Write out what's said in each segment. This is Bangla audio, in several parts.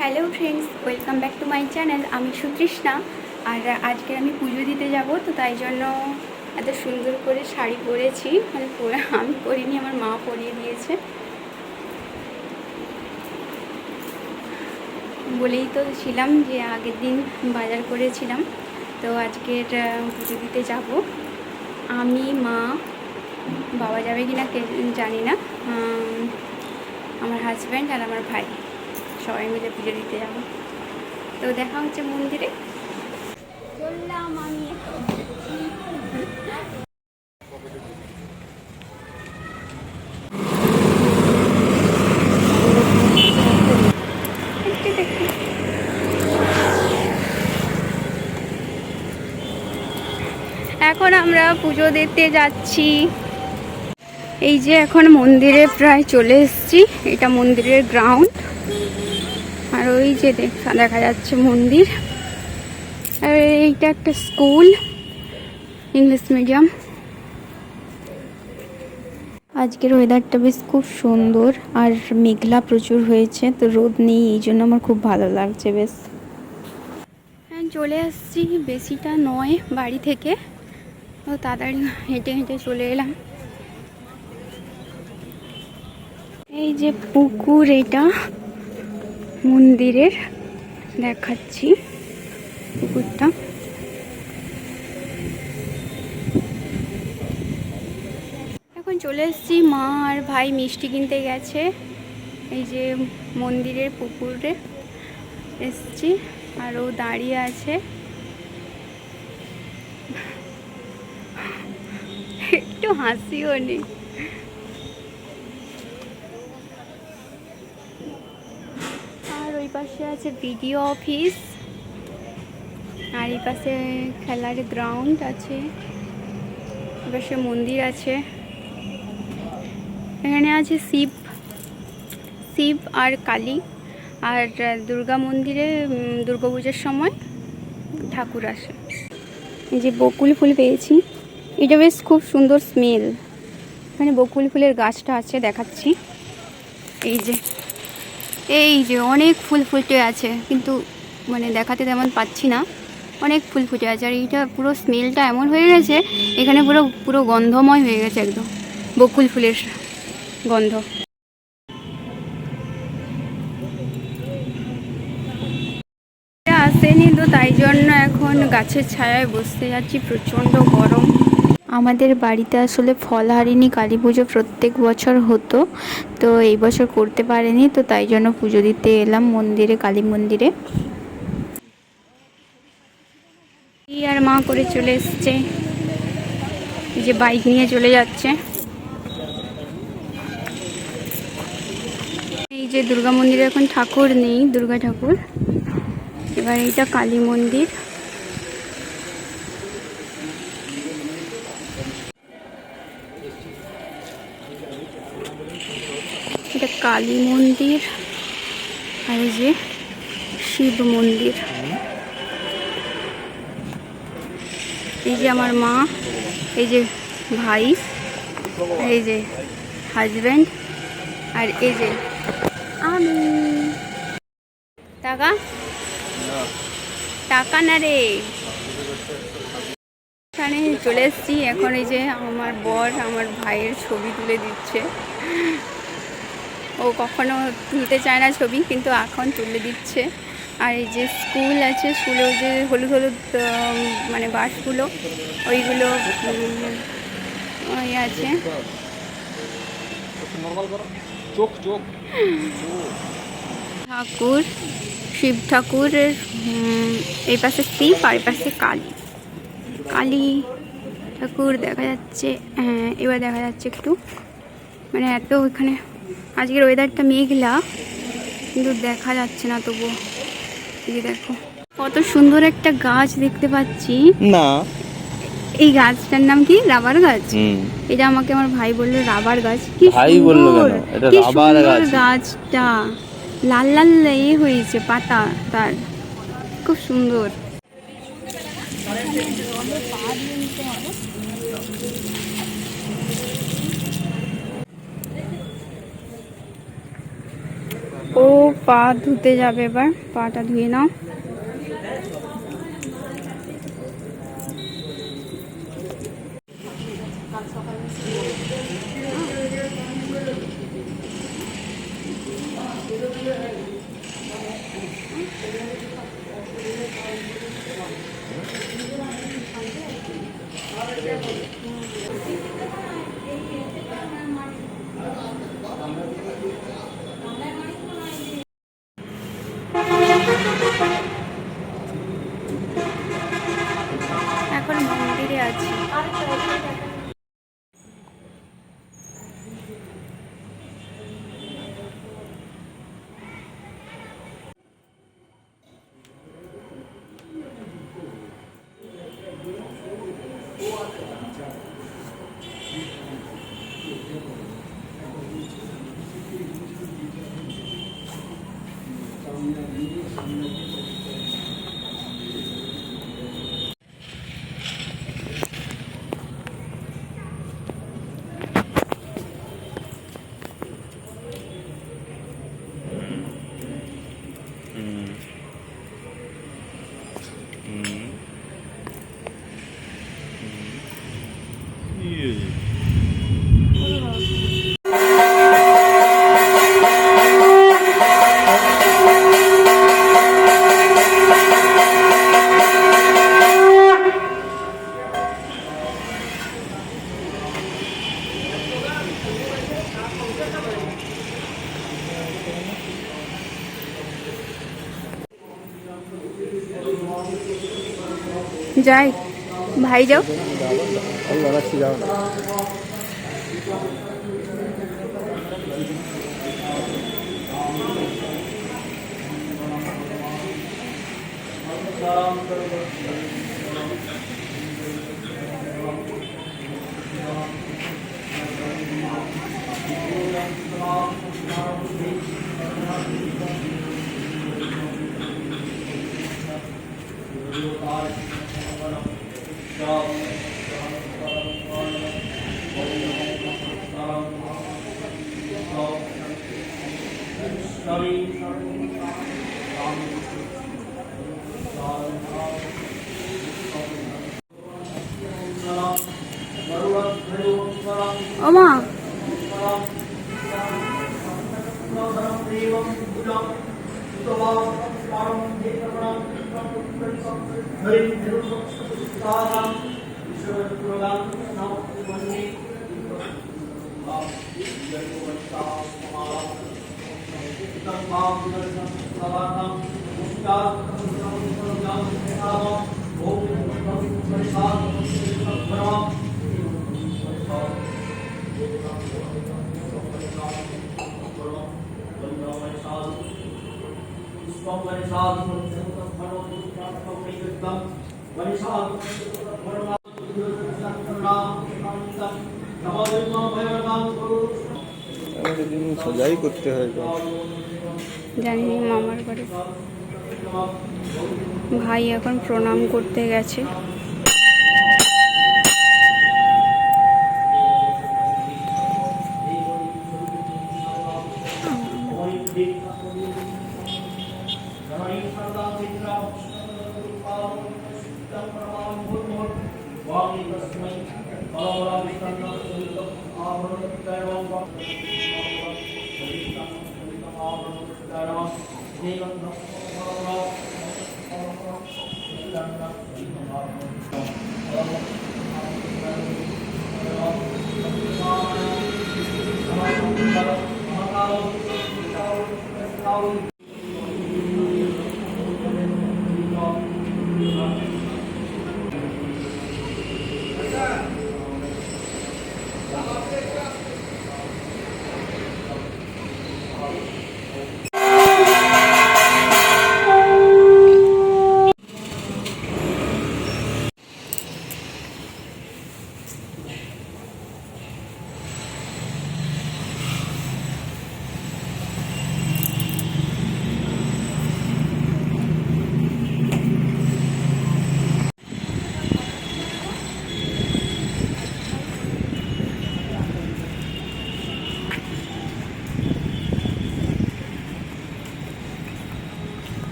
Hello friends, welcome back to my channel. আমি সুতৃষ্ণা। আর আজকে আমি পুজো দিতে যাব, তো তাই জন্য এত সুন্দর করে শাড়ি পরেছি। মানে আমি পরিনি, আমার মা পরিয়ে দিয়েছে। বলেই তো ছিলাম যে আগের দিন বাজার করেছিলাম, তো আজকের পুজো দিতে যাব। আমি, মা, বাবা যাবে কি না জানি না, আমার হাজব্যান্ড আর আমার ভাই সবাই মিলে পুজো দিতে যাব। তো দেখা হচ্ছে মন্দিরে। চললাম আমি এখন আমরা পুজো দিতে যাচ্ছি। এই যে এখন মন্দিরে প্রায় চলে এসেছি। এটা মন্দিরের গ্রাউন্ড, আর ওই যে দেখা যাচ্ছে মন্দির। আর এইটা একটা স্কুল, ইংলিশ মিডিয়াম। আজকের ওয়েদারটা বেশ খুব সুন্দর, আর মেঘলা প্রচুর হয়েছে, তো রোদ নেই, এই জন্য আমার খুব ভালো লাগছে বেশ। হ্যাঁ, চলে আসছি, বেশিটা নয় বাড়ি থেকে, তো তাড়াতাড়ি হেঁটে হেঁটে চলে এলাম। এই যে পুকুর, এটা মন্দিরের, দেখাচ্ছি পুকুরটা। এখন চলে এসেছি, মা আর ভাই মিষ্টি কিনতে গেছে। এই যে মন্দিরের পুকুরে এসেছি, আর ও দাঁড়িয়ে আছে, একটু হাসিও নেই। আর ওই পাশে আছে বিডিও অফিস, আর এই পাশে খেলার গ্রাউন্ড আছে, এই পাশে মন্দির আছে। এখানে আছে শিব আর কালী। আর দুর্গা মন্দিরে দুর্গাপূজার সময় ঠাকুর আসে। এই যে বকুল ফুল পেয়েছি, এটা বেশ খুব সুন্দর স্মেল। এখানে বকুল ফুলের গাছটা আছে, দেখাচ্ছি। এই যে অনেক ফুল ফুটে আছে, কিন্তু মানে দেখাতে তেমন পাচ্ছি না। অনেক ফুল ফুটে আছে, আর এইটা পুরো স্মেলটা এমন হয়ে গেছে, এখানে পুরো পুরো গন্ধময় হয়ে গেছে একদম, বকুল ফুলের গন্ধ। আসেনি, তো তাই জন্য এখন গাছের ছায়ায় বসতে যাচ্ছি, প্রচণ্ড গরম। আমাদের বাড়িতে আসলে ফলহারিণী কালী পুজো প্রত্যেক বছর হতো, তো এই বছর করতে পারেনি, তো তাই জন্য পুজো দিতে এলাম মন্দিরে, কালী মন্দিরে। আর মা করে চলে এসছে, এই যে বাইক নিয়ে চলে যাচ্ছে। এই যে দুর্গা মন্দিরে এখন ঠাকুর নেই, দুর্গা ঠাকুর। এবার এইটা কালী মন্দির। এটা কালী মন্দির, আর এই যে শিব মন্দির। এই যে আমার মা, এই যে ভাই, এই যে হাজব্যান্ড, আর এই যে আমি। টাকা টাকা না রে। এখানে চলে এসেছি, এখন এই যে আমার বর আমার ভাইয়ের ছবি তুলে দিচ্ছে। ও কখনো তুলতে চায় না ছবি, কিন্তু এখন তুলে দিচ্ছে। আর এই যে স্কুল আছে, স্কুলে যে হলুদ হলুদ মানে বাসগুলো, ওইগুলো ওই আছে। ঠাকুর, শিব ঠাকুরের এই পাশে শিব, আর এই পাশে কালী। কালী ঠাকুর দেখা যাচ্ছে। হ্যাঁ, এবার দেখা যাচ্ছে একটু, মানে এত ওইখানে আজকের ওয়েদারটা মেঘলা, কিন্তু দেখা যাচ্ছে না তবুও। এই দেখো কত সুন্দর একটা গাছ দেখতে পাচ্ছি না। এই গাছটার নাম কি? রাবার গাছ। এটা আমাকে আমার ভাই বললো রাবার গাছ। কি সুন্দর, কি সুন্দর গাছটা, লাল লাল হয়েছে পাতা তার, খুব সুন্দর। ও পা ধুতে যাবে, এবার পাটা ধুয়ে নাও। এখন মন্দিরে আছি। যাই, ভাই যাও। ও মা, সজাই করতে হয়, জানি মামার বাড়ি। ভাই এখন প্রণাম করতে গেছে।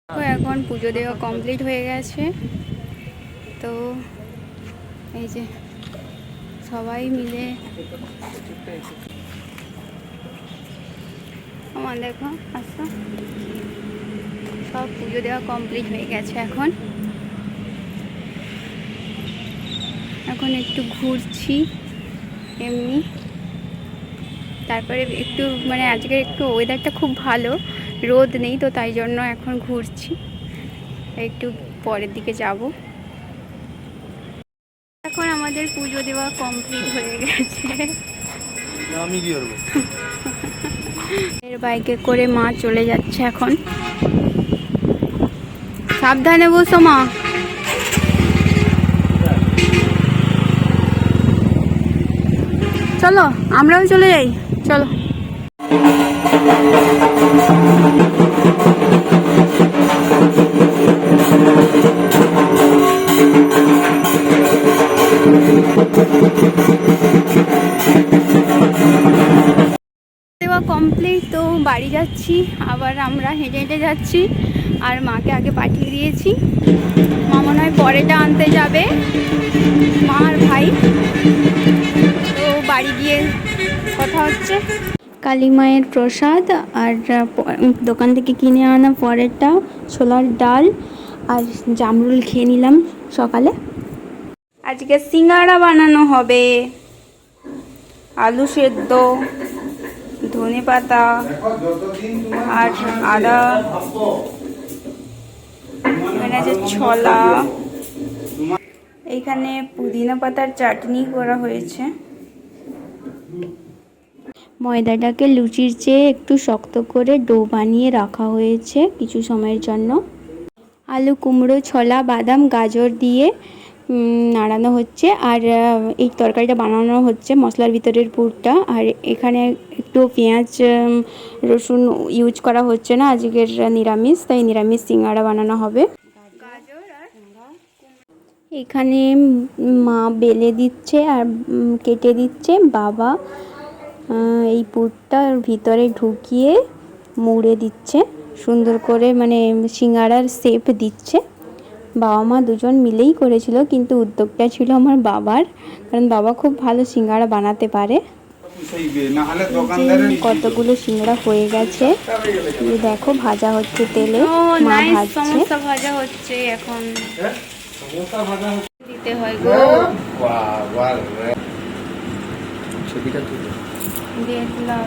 তো এখন পুজো দেওয়া কমপ্লিট হয়ে গেছে। তো এই যে সবাই মিলে আমার দেখো আচ্ছা সব পুজো দেওয়া কমপ্লিট হয়ে গেছে। এখন একটু ঘুরছি এমনি। তারপরে একটু মানে আজকে একটু ওয়েদারটা খুব ভালো, রোদ নেই, তো তাই জন্য এখন ঘুরছি। একটু পরের দিকে যাব। এখন আমাদের পুজো দেওয়া কমপ্লিট হয়ে গেছে। আমি কি করবো? এর বাইকে করে মা চলে যাচ্ছে এখন। সাবধানে বসো মা। চলো আমরাও চলে যাই, চলো। দেওয়া কমপ্লিট, তো বাড়ি যাচ্ছি। আবার আমরা হেঁটে হেঁটে যাচ্ছি, আর মাকে আগে পাঠিয়ে দিয়েছি। মা মনে হয় পরেটা আনতে যাবে, মা আর ভাই। তো বাড়ি গিয়ে কথা হচ্ছে। কালী মায়ের প্রসাদ আর দোকান থেকে কিনে আনা পরেরটা, ছোলার ডাল আর জামরুল খেয়ে নিলাম সকালে। আজকে সিঙ্গাড়া বানানো হবে, আলু সেদ্ধ, ধনেপাতা আর আদা, এখানে আছে ছোলা, এইখানে পুদিনা পাতার চাটনি করা হয়েছে। ময়দাটাকে লুচির চেয়ে একটু শক্ত করে ডো বানিয়ে রাখা হয়েছে কিছু সময়ের জন্য। আলু, কুমড়ো, ছোলা, বাদাম, গাজর দিয়ে নাড়ানো হচ্ছে। আর এই তরকারিটা বানানো হচ্ছে মশলার ভিতরের পুরটা। আর এখানে একটু পেঁয়াজ রসুন ইউজ করা হচ্ছে না, আজকের নিরামিষ, তাই নিরামিষ সিঙ্গাড়া বানানো হবে। এখানে মা বেলে দিচ্ছে আর কেটে দিচ্ছে, বাবা এই পুরটার ভিতরে ঢুকিয়ে মুড়ে দিচ্ছে সুন্দর করে, মানে সিঙ্গাড়ার শেপ দিচ্ছে। বাবা মা দুজন মিলেই করেছিল, কিন্তু উদ্যোগটা ছিল আমার বাবার, কারণ বাবা খুব ভালো সিঙ্গাড়া বানাতে পারে। কতগুলো সিঙ্গাড়া হয়ে গেছে, দেখো ভাজা হচ্ছে তেলে, মা ভাজছে। ভাজা হচ্ছে এখন দিতে হয় গো। ছবিটা তুলে দেখলাম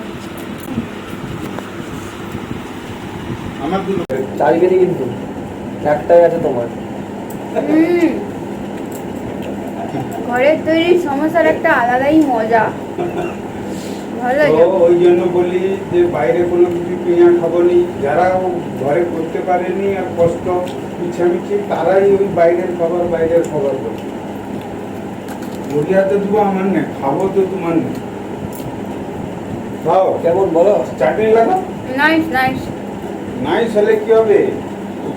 আমার দুটো চারিবেরি, কিন্তু একটাই আছে তোমার। ঘরের তৈরি সমস্যার একটা আলাদাই মজা, ভালো লাগে। ওই জন্য বলি যে বাইরে কোনো কিছু কিনে খাবো নি। যারা ঘরে করতে পারেনি আর কষ্ট মিছামিছি, তারাই ওই বাইরের খাবার করে। মুড়িয়া তো দেবো আমার নেই, খাবো তো তোমার নেই। খাও কেমন বলো, চাটনি লাগো। Nice nice. নাইস হলে কি হবে,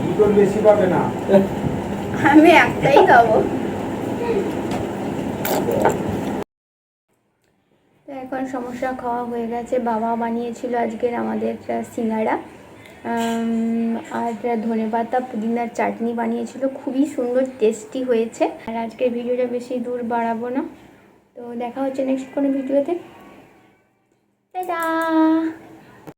দুটোর বেশি পাবে না। আমি একটাই খাবো। তো এখন সমস্যা খাওয়া হয়ে গেছে। বাবা বানিয়েছিল আজকের আমাদের সিঙ্গাড়া, আর ধনেপাতা পুদিনার চাটনি বানিয়েছিল, খুবই সুন্দর টেস্টি হয়েছে। আর আজকের ভিডিওটা বেশি দূর বাড়াবো না, তো দেখা হচ্ছে নেক্সট কোনো ভিডিওতে। টাটা।